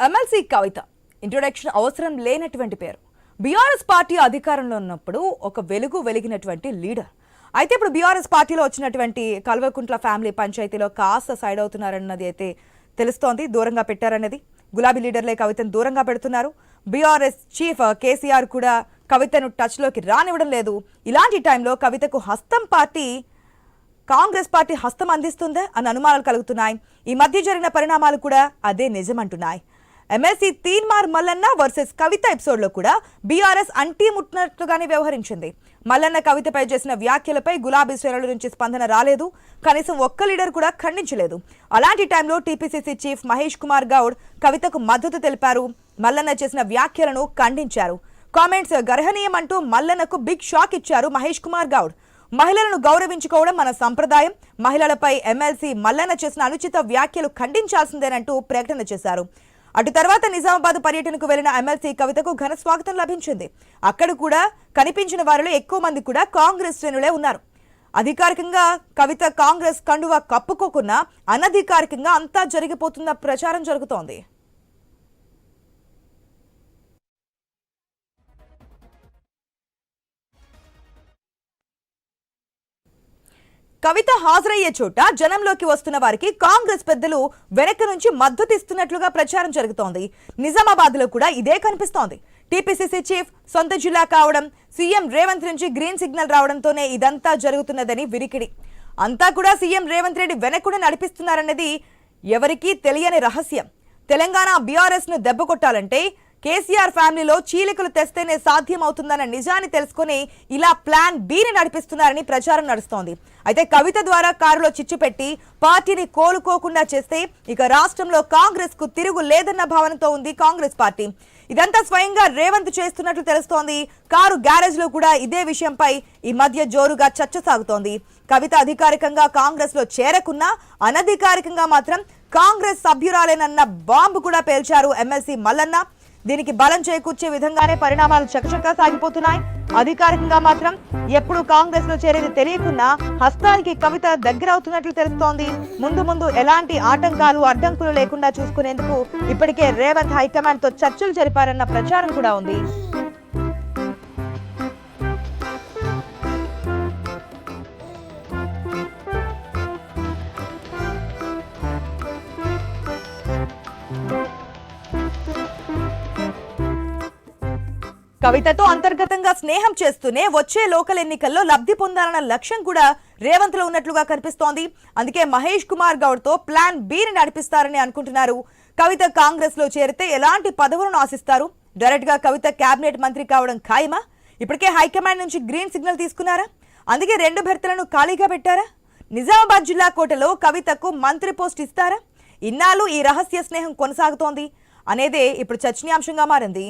MLC కవిత introduction అవసరం లేనటువంటి పేరు. బీఆర్ఎస్ పార్టీ అధికారంలో ఉన్నప్పుడు ఒక వెలిగినటువంటి లీడర్. అయితే ఇప్పుడు బీఆర్ఎస్ పార్టీలో వచ్చినటువంటి కల్వకుంట్ల ఫ్యామిలీ పంచాయతీలో కాస్త సైడ్ అవుతున్నారన్నది అయితే తెలుస్తోంది. దూరంగా పెట్టారన్నది గులాబీ లీడర్లే కవితను దూరంగా పెడుతున్నారు. బీఆర్ఎస్ చీఫ్ కేసీఆర్ కూడా కవితను టచ్లోకి రానివ్వడం లేదు. ఇలాంటి టైంలో కవితకు కాంగ్రెస్ పార్టీ హస్తం అందిస్తుందా అన్న అనుమానాలు కలుగుతున్నాయి. ఈ మధ్య జరిగిన పరిణామాలు కూడా అదే నిజమంటున్నాయి. ఎమ్మెల్సీ తీన్మార్ మల్లన్న వర్సెస్ కవిత ఎపిసోడ్లో కూడా బీఆర్ఎస్ అంటీ ముట్టినట్లుగానే వ్యవహరించింది. మల్లన్న కవితపై చేసిన వ్యాఖ్యలపై గులాబీ శ్రేణుల నుంచి స్పందన రాలేదు. కనీసం ఒక్క లీడర్ కూడా ఖండించలేదు. అలాంటి టైంలో టీపీసీసీ చీఫ్ మహేష్ కుమార్ గౌడ్ కవితకు మద్దతు తెలిపారు. మల్లన్న చేసిన వ్యాఖ్యలను ఖండించారు. కామెంట్స్ గర్హనీయమంటూ మల్లన్నకు బిగ్ షాక్ ఇచ్చారు మహేష్ కుమార్ గౌడ్. మహిళలను గౌరవించుకోవడం మన సంప్రదాయం. మహిళలపై ఎమ్మెల్సీ మల్లన్న చేసిన అనుచిత వ్యాఖ్యలు ఖండించాల్సిందేనంటూ ప్రకటన చేశారు. అటు తర్వాత నిజామాబాద్ పర్యటనకు వెళ్లిన ఎమ్మెల్సీ కవితకు ఘన స్వాగతం లభించింది. అక్కడ కూడా కనిపించిన వారిలో ఎక్కువ మంది కూడా కాంగ్రెస్ శ్రేణులే ఉన్నారు. అధికారికంగా కవిత కాంగ్రెస్ కండువా కప్పుకోకున్నా అనధికారికంగా అంతా జరిగిపోతున్న ప్రచారం జరుగుతోంది. కవిత హాజరయ్యే చోట జనంలోకి వస్తున్న వారికి కాంగ్రెస్ పెద్దలు వెనక నుంచి మద్దతు ఇస్తున్నట్లుగా ప్రచారం జరుగుతోంది. నిజామాబాద్ లో కూడా ఇదే కనిపిస్తోంది. టీపీసీసీ చీఫ్ సొంత జిల్లా కావడం, సీఎం రేవంత్ నుంచి గ్రీన్ సిగ్నల్ రావడంతోనే ఇదంతా జరుగుతున్నదని వినికిడి. అంతా కూడా సీఎం రేవంత్ రెడ్డి వెనక్కుడే నడిపిస్తున్నారన్నది ఎవరికీ తెలియని రహస్యం. తెలంగాణ బీఆర్ఎస్ ను దెబ్బ కొట్టాలంటే కేసీఆర్ ఫ్యామిలీలో చీలికలు తెస్తేనే సాధ్యమవుతుందన్న నిజాన్ని తెలుసుకుని ఇలా ప్లాన్ బిని నడిపిస్తున్నారని ప్రచారం నడుస్తోంది. అయితే కవిత ద్వారా కారులో చిచ్చు పెట్టి పార్టీని కోలుకోకుండా చేస్తే ఇక రాష్ట్రంలో కాంగ్రెస్ కు తిరుగు లేదన్న భావనతో ఉంది కాంగ్రెస్ పార్టీ. ఇదంతా స్వయంగా రేవంత్ చేస్తున్నట్లు తెలుస్తోంది. కారు గ్యారేజ్ లో కూడా ఇదే విషయంపై ఈ మధ్య జోరుగా చర్చ సాగుతోంది. కవిత అధికారికంగా కాంగ్రెస్ లో చేరకున్నా అనధికారికంగా మాత్రం కాంగ్రెస్ సభ్యురాలేనన్న బాంబు కూడా పేల్చారు ఎమ్మెల్సీ మల్లన్న. దీనికి బలం చేకూర్చే విధంగానే పరిణామాలు చకచకా సాగిపోతున్నాయి. అధికారికంగా మాత్రం ఎప్పుడు కాంగ్రెస్ లో చేరేది తెలియకున్నా హస్తానికి కవిత దగ్గర అవుతున్నట్లు తెలుస్తోంది. ముందు ఎలాంటి ఆటంకాలు అడ్డంకులు లేకుండా చూసుకునేందుకు ఇప్పటికే రేవంత్ హైకమాండ్ తో చర్చలు జరిపారన్న ప్రచారం కూడా ఉంది. కవితతో అంతర్గతంగా స్నేహం చేస్తూనే వచ్చే లోకల్ ఎన్నికల్లో లబ్ధి పొందాలన్న లక్ష్యం కూడా రేవంత్ లో ఉన్నట్లుగా కనిపిస్తోంది. అందుకే మహేష్ కుమార్ గౌడ్ తో ప్లాన్ బిని నడిపిస్తారని అనుకుంటున్నారు. కవిత కాంగ్రెస్ లో చేరితే ఎలాంటి పదవులను ఆశిస్తారు? డైరెక్ట్ గా కవిత కేబినెట్ మంత్రి కావడం ఖాయమా? ఇప్పటికే హైకమాండ్ నుంచి గ్రీన్ సిగ్నల్ తీసుకున్నారా? అందుకే 2 భర్తలను ఖాళీగా పెట్టారా? నిజామాబాద్ జిల్లా కోటలో కవితకు మంత్రి పోస్ట్ ఇస్తారా? ఇన్నాళ్ళు ఈ రహస్య స్నేహం కొనసాగుతోంది అనేదే ఇప్పుడు చర్చనీయాంశంగా మారింది.